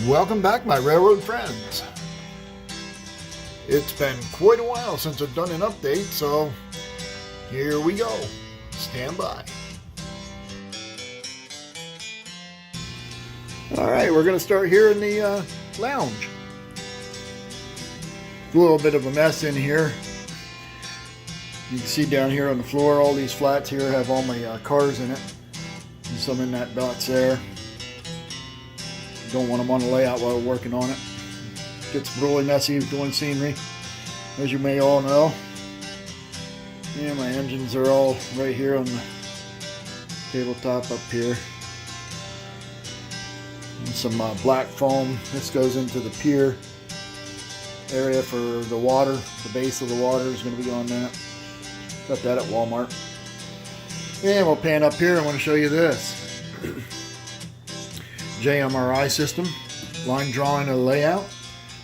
Welcome back, my railroad friends. It's been quite a while since I've done an update, so here we go. Stand by. Alright, we're going to start here in the lounge. A little bit of a mess in here. You can see down here on the floor, all these flats here have all my cars in it. And some in that box there. Don't want them on the layout while we're working on it. Gets really messy doing scenery, as you may all know. Yeah, my engines are all right here on the tabletop up here. And some black foam. This goes into the pier area for the water. The base of the water is going to be on that. Got that at Walmart. And we'll pan up here. I want to show you this. JMRI system, line drawing and layout,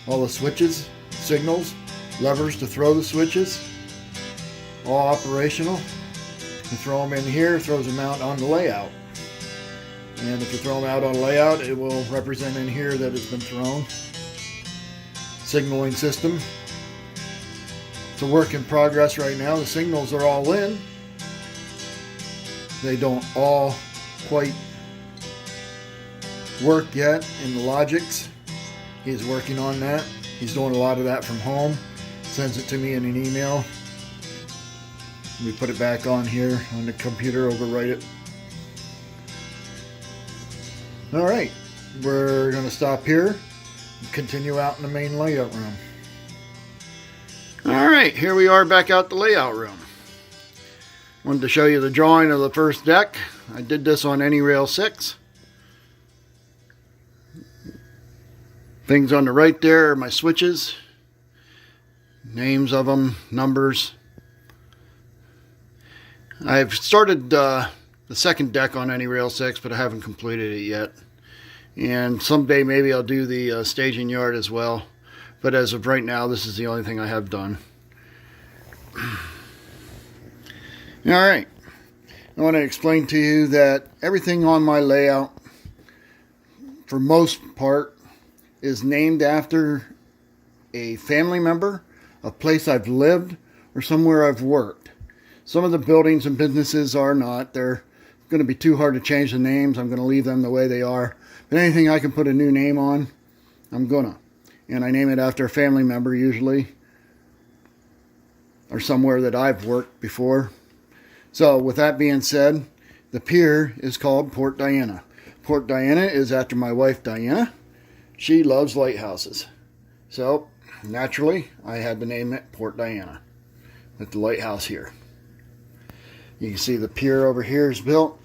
all the switches, signals, levers to throw the switches, all operational. You throw them in here, throws them out on the layout. And if you throw them out on layout, it will represent in here that it's been thrown. Signaling system. It's a work in progress right now. The signals are all in. They don't all quite work yet in the Logix. He's working on that. He's doing a lot of that from home. Sends it to me in an email. We put it back on here on the computer, overwrite it. Alright, we're going to stop here and continue out in the main layout room. Alright, here we are back out the layout room. Wanted to show you the drawing of the first deck. I did this on AnyRail 6. Things on the right there are my switches, names of them, numbers. I've started the second deck on AnyRail 6, but I haven't completed it yet. And someday maybe I'll do the staging yard as well. But as of right now, this is the only thing I have done. Alright, I want to explain to you that everything on my layout, for most part, is named after a family member, a place I've lived, or somewhere I've worked. Some of the buildings and businesses are not. They're going to be too hard to change the names. I'm going to leave them the way they are. But anything I can put a new name on, I'm gonna. And I name it after a family member usually, or somewhere that I've worked before. So with that being said, the pier is called Port Diana. Port Diana is after my wife Diana. She loves lighthouses. So, naturally, I had to name it Port Diana, with the lighthouse here. You can see the pier over here is built.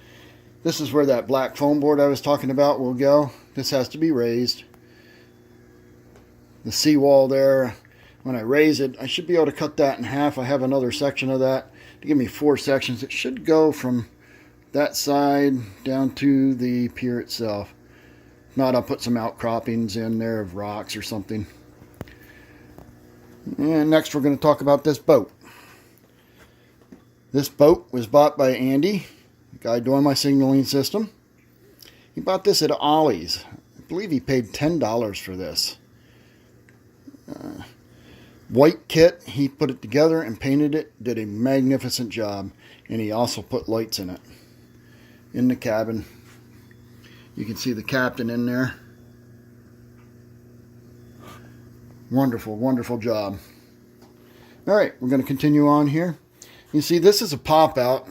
This is where that black foam board I was talking about will go. This has to be raised. The seawall there, when I raise it, I should be able to cut that in half. I have another section of that to give me 4 sections. It should go from that side down to the pier itself. If not, I'll put some outcroppings in there of rocks or something. And next we're going to talk about this boat. This boat was bought by Andy, the guy doing my signaling system. He bought this at Ollie's. I believe he paid $10 for this. White kit, he put it together and painted it, did a magnificent job. And he also put lights in it, in the cabin. You can see the captain in there. Wonderful, wonderful job. Alright, we're going to continue on here. You see, this is a pop-out.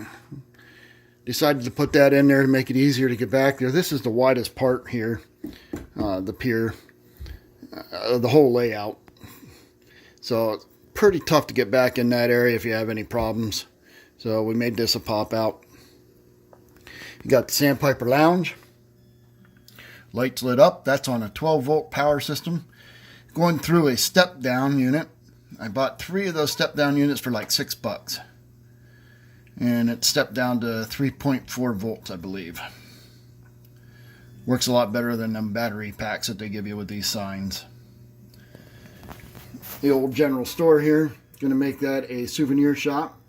Decided to put that in there to make it easier to get back there. This is the widest part here, the pier, the whole layout. So it's pretty tough to get back in that area if you have any problems. So we made this a pop-out. You got the Sandpiper Lounge. Lights lit up. That's on a 12-volt power system. Going through a step-down unit. I bought 3 of those step-down units for like $6. And it stepped down to 3.4 volts, I believe. Works a lot better than them battery packs that they give you with these signs. The old general store here. Going to make that a souvenir shop.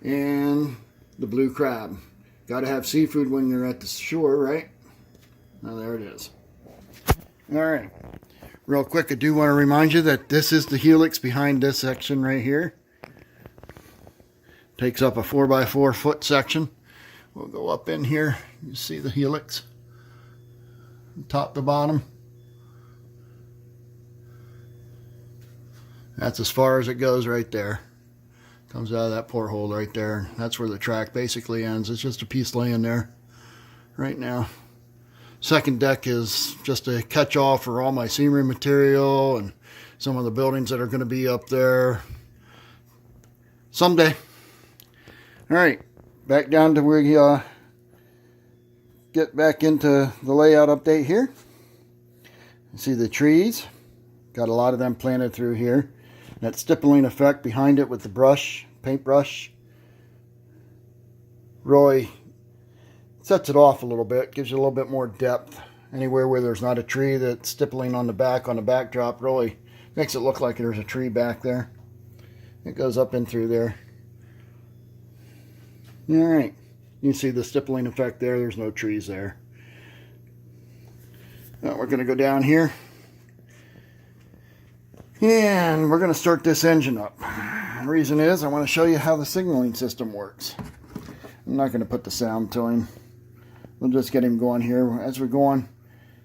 And the blue crab. Got to have seafood when you're at the shore, right? Now there it is. All right. Real quick, I do want to remind you that this is the helix behind this section right here. Takes up a 4x4 foot section. We'll go up in here. You see the helix, top to bottom. That's as far as it goes right there. Comes out of that porthole right there. That's where the track basically ends. It's just a piece laying there right now. Second deck is just a catch-all for all my scenery material and some of the buildings that are going to be up there someday. All right, back down to where we get back into the layout update here. You see the trees. Got a lot of them planted through here. That stippling effect behind it with the brush, paintbrush, really sets it off a little bit, gives you a little bit more depth. Anywhere where there's not a tree that's stippling on the backdrop really makes it look like there's a tree back there. It goes up and through there. All right, you can see the stippling effect there. There's no trees there. Now we're going to go down here. And we're going to start this engine up. The reason is I want to show you how the signaling system works. I'm not going to put the sound to him. We'll just get him going here. As we're going,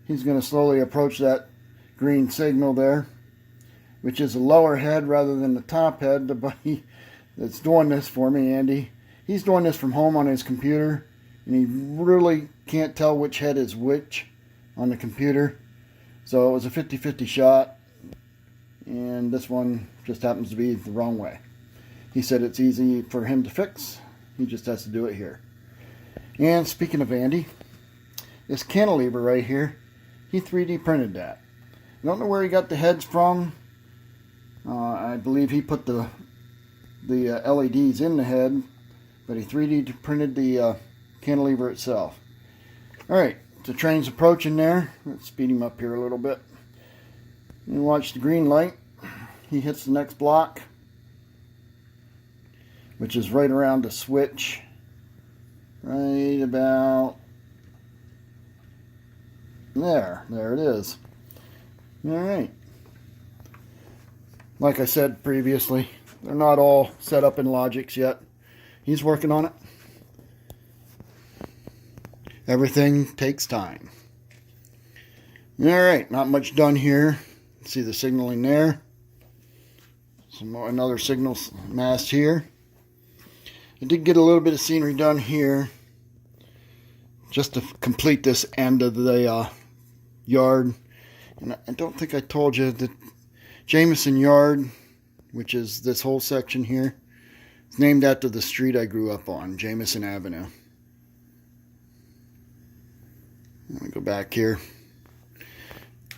he's going to slowly approach that green signal there, which is a lower head rather than the top head. The buddy that's doing this for me, Andy, he's doing this from home on his computer, and he really can't tell which head is which on the computer. So it was a 50-50 shot. And this one just happens to be the wrong way. He said it's easy for him to fix. He just has to do it here. And speaking of Andy, this cantilever right here, he 3D printed that. I don't know where he got the heads from. I believe he put the LEDs in the head, but he 3D printed the cantilever itself. Alright, the train's approaching there. Let's speed him up here a little bit. You watch the green light. He hits the next block, which is right around the switch. Right about there. There it is. All right. Like I said previously, they're not all set up in Logix yet. He's working on it. Everything takes time. All right, not much done here. See the signaling there. Another signal mast here. I did get a little bit of scenery done here just to complete this end of the yard. And I don't think I told you that Jameson Yard, which is this whole section here, is named after the street I grew up on, Jameson Avenue. Let me go back here.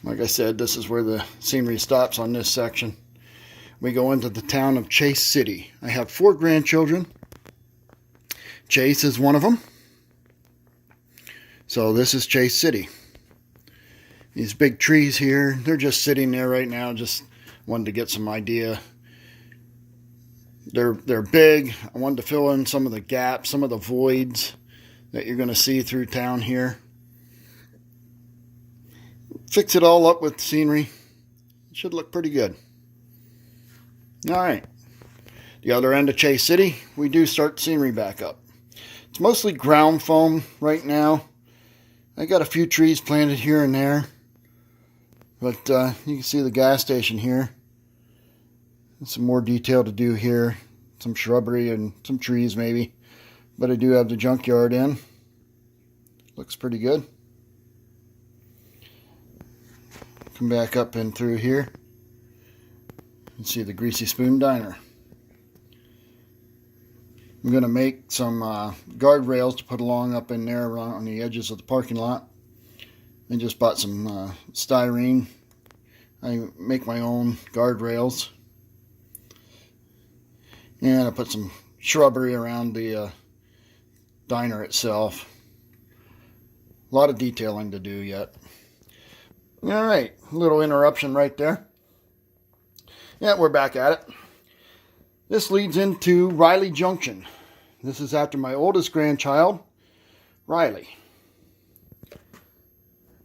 Like I said, this is where the scenery stops on this section. We go into the town of Chase City. I have 4 grandchildren. Chase is one of them. So this is Chase City. These big trees here, they're just sitting there right now. Just wanted to get some idea. They're big. I wanted to fill in some of the gaps, some of the voids that you're going to see through town here. Fix it all up with scenery. It should look pretty good. All right. The other end of Chase City, we do start scenery back up. It's mostly ground foam right now. I got a few trees planted here and there. But you can see the gas station here. Some more detail to do here. Some shrubbery and some trees maybe. But I do have the junkyard in. Looks pretty good. Come back up and through here. You can see the Greasy Spoon Diner. I'm going to make some guardrails to put along up in there on the edges of the parking lot. I just bought some styrene. I make my own guardrails. And I put some shrubbery around the diner itself. A lot of detailing to do yet. Alright, little interruption right there. Yeah, we're back at it. This leads into Riley Junction. This is after my oldest grandchild, Riley.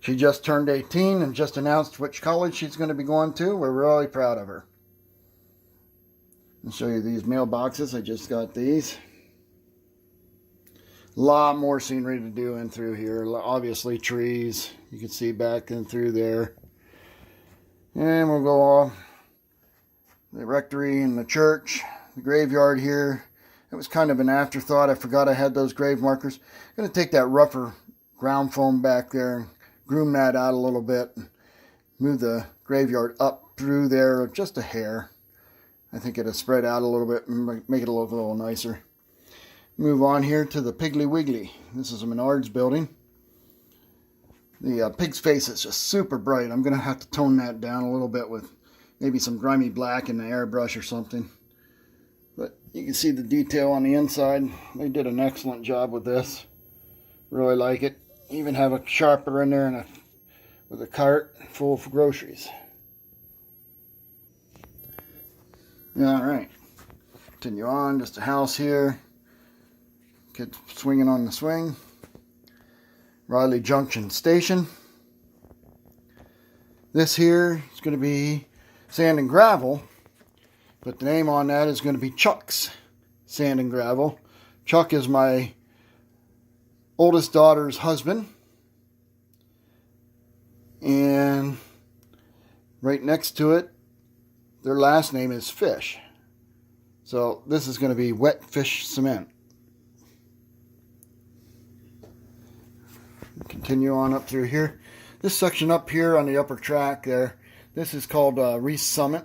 She just turned 18 and just announced which college she's going to be going to. We're really proud of her. I'll show you these mailboxes. I just got these. A lot more scenery to do in through here. Obviously trees. You can see back in through there. And we'll go off the rectory and the church. The graveyard here. It was kind of an afterthought. I forgot I had those grave markers. I'm going to take that rougher ground foam back there and groom that out a little bit. Move the graveyard up through there just a hair. I think it'll spread out a little bit and make it look a little nicer. Move on here to the Piggly Wiggly. This is a Menards building. The pig's face is just super bright. I'm going to have to tone that down a little bit with maybe some grimy black in the airbrush or something. But you can see the detail on the inside. They did an excellent job with this. Really like it. Even have a sharper in there and with a cart full of groceries. Alright. Continue on. Just a house here. Kids swinging on the swing. Riley Junction Station. This here is going to be Sand and Gravel, but the name on that is going to be Chuck's Sand and Gravel. Chuck is my oldest daughter's husband, and right next to it, their last name is Fish. So this is going to be Wet Fish Cement. Continue on up through here. This section up here on the upper track there, this is called Reese Summit.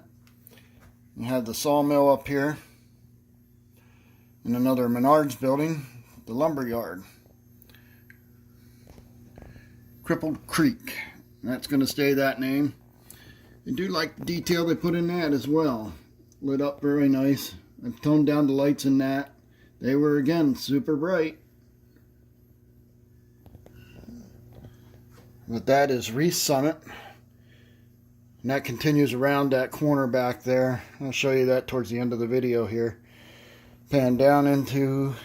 You have the sawmill up here. And another Menards building, the lumber yard. Crippled Creek. That's going to stay that name. I do like the detail they put in that as well. Lit up very nice. I've toned down the lights in that. They were, again, super bright. But that is Reese Summit. And that continues around that corner back there. I'll show you that towards the end of the video here. Pan down into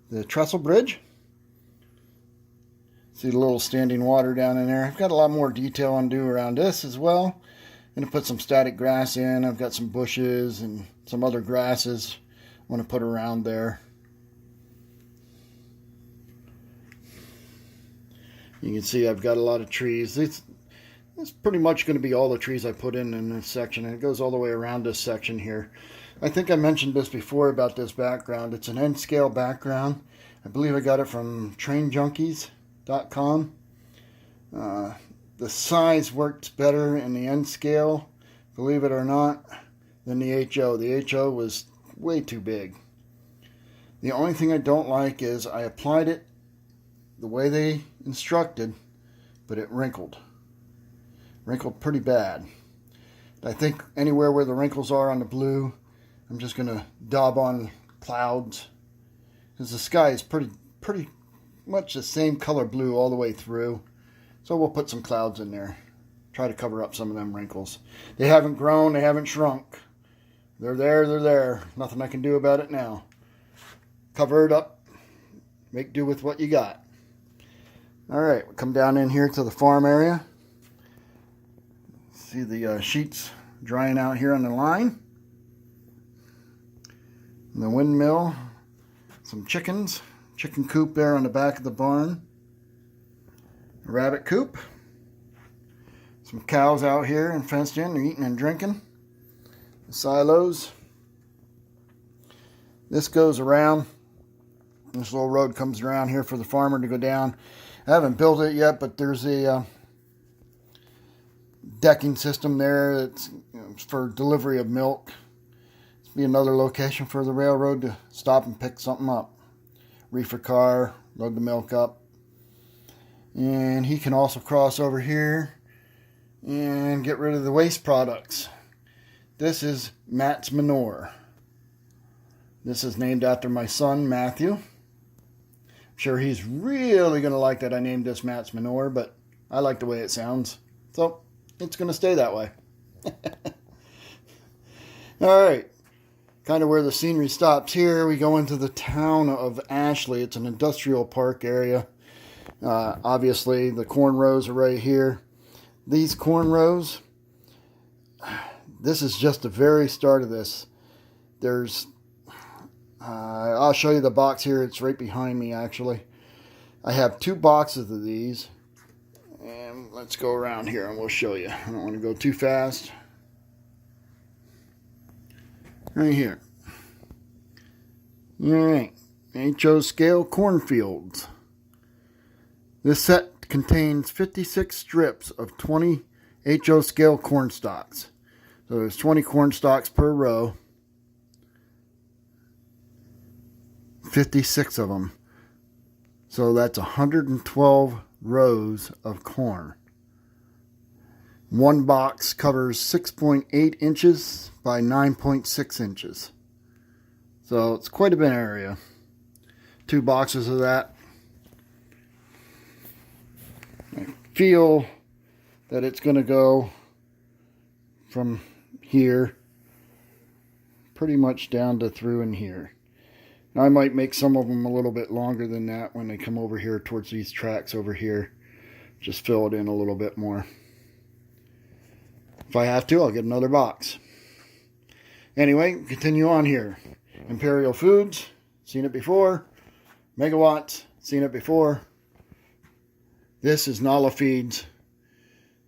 the Trestle Bridge. See the little standing water down in there. I've got a lot more detail on do around this as well. I'm going to put some static grass in. I've got some bushes and some other grasses I want to put around there. You can see I've got a lot of trees. It's pretty much going to be all the trees I put in this section. And it goes all the way around this section here. I think I mentioned this before about this background. It's an N-scale background. I believe I got it from trainjunkies.com. The size works better in the N-scale, believe it or not, than the HO. The HO was way too big. The only thing I don't like is I applied it the way they instructed, but it wrinkled. Wrinkled pretty bad. I think anywhere where the wrinkles are on the blue, I'm just going to daub on clouds. Because the sky is pretty much the same color blue all the way through. So we'll put some clouds in there. Try to cover up some of them wrinkles. They haven't grown, they haven't shrunk. They're there, they're there. Nothing I can do about it now. Cover it up. Make do with what you got. Alright, we'll come down in here to the farm area. See the sheets drying out here on the line. And the windmill. Some chickens. Chicken coop there on the back of the barn. A rabbit coop. Some cows out here and fenced in. They're eating and drinking. The silos. This goes around. This little road comes around here for the farmer to go down. I haven't built it yet, but there's a decking system there that's for delivery of milk. This will be another location for the railroad to stop and pick something up. Reefer car, load the milk up. And he can also cross over here and get rid of the waste products. This is Matt's Manure. This is named after my son, Matthew. I'm sure he's really going to like that I named this Matt's Manure, but I like the way it sounds. So, it's going to stay that way. Alright. Kind of where the scenery stops here, we go into the town of Ashley. It's an industrial park area. Obviously, the corn rows are right here. These corn rows, this is just the very start of this. There's, I'll show you the box here. It's right behind me, actually. I have 2 boxes of these. And let's go around here and we'll show you. I don't want to go too fast. Right here. Alright. HO scale cornfields. This set contains 56 strips of 20 HO scale corn stalks. So there's 20 corn stalks per row. 56 of them. So that's 112 rows of corn. One box covers 6.8 inches by 9.6 inches. So it's quite a bit of area. 2 boxes of that. I feel that it's going to go from here pretty much down to through in here. Now, I might make some of them a little bit longer than that when they come over here towards these tracks over here. Just fill it in a little bit more. If I have to, I'll get another box. Anyway, continue on here. Imperial Foods, seen it before. Megawatts, seen it before. This is Nala Feeds.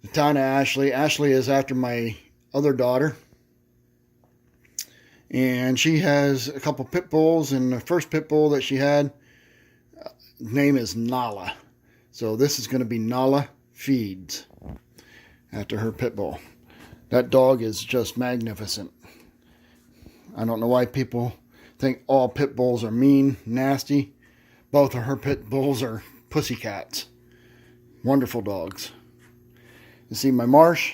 The town of Ashley. Ashley is after my other daughter. And she has a couple pit bulls, and the first pit bull that she had, name is Nala. So this is going to be Nala Feeds after her pit bull. That dog is just magnificent. I don't know why people think all pit bulls are mean, nasty. Both of her pit bulls are pussycats. Wonderful dogs. You see my marsh.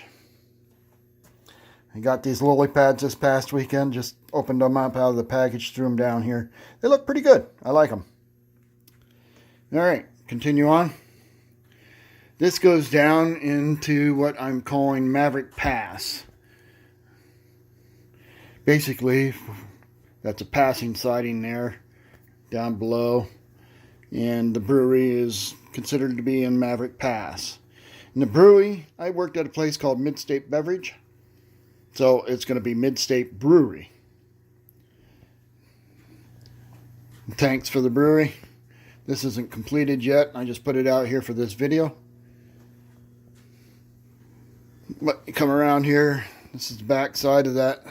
I got these lily pads this past weekend. Just opened them up out of the package, threw them down here. They look pretty good. I like them. Alright, continue on. This goes down into what I'm calling Maverick Pass. Basically, that's a passing siding there, down below. And the brewery is considered to be in Maverick Pass. In the brewery, I worked at a place called Midstate Beverage. So it's going to be Midstate Brewery. Tanks for the brewery. This isn't completed yet. I just put it out here for this video. But you come around here. This is the back side of that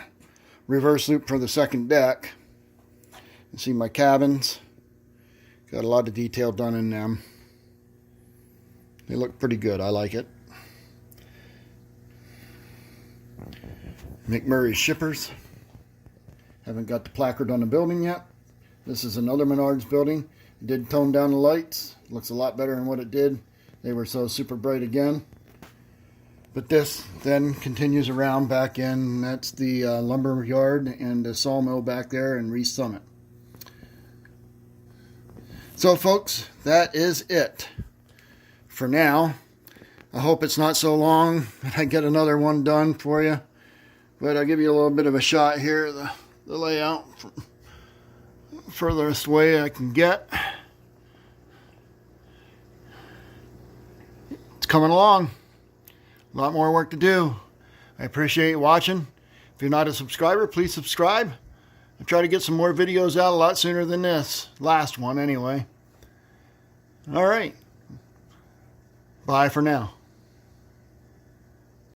reverse loop for the second deck. You see my cabins. Got a lot of detail done in them. They look pretty good. I like it. McMurray Shippers. Haven't got the placard on the building yet. This is another Menards building. It did tone down the lights. Looks a lot better than what it did. They were so super bright again. But this then continues around back in. That's the lumber yard and the sawmill back there in Reese Summit. So folks, that is it for now. I hope it's not so long that I get another one done for you. But I'll give you a little bit of a shot here, the layout furthest way I can get. It's coming along. A lot more work to do. I appreciate you watching. If you're not a subscriber, please subscribe. I'll try to get some more videos out a lot sooner than this. Last one, anyway. All right. Bye for now.